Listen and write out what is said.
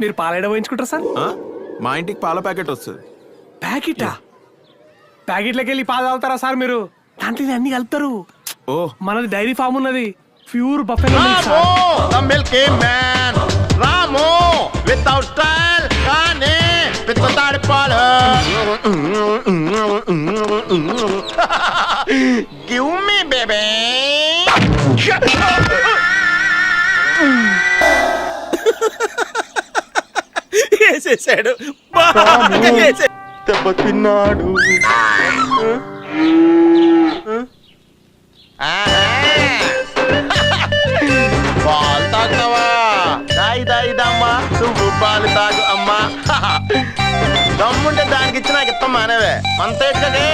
మీరు పాలేడ పోయించుకుంటారా సార్? మా ఇంటికి పాల ప్యాకెట్ వస్తుంది. ప్యాకెటా? ప్యాకెట్లకి వెళ్ళి పాలు తాగుతారా సార్ మీరు? దాంట్లో అన్ని కలుపుతారు. ఓ మనది డైరీ ఫామ్ ఉన్నది, pure buffalo milk sir. The Milky Man. Ramu, without style, Kane, with the third parlor. Give me, baby. వేసేసాడు బాగా వేసాడు. దెబ్బ తిన్నాడు. పాలు తాగుతావా? దాయిదమ్మా, నువ్వు పాలు తాగు అమ్మా. దమ్ముంటే దానికి ఇచ్చి నాకు ఇస్తాం మానేవే అంతేట్లే.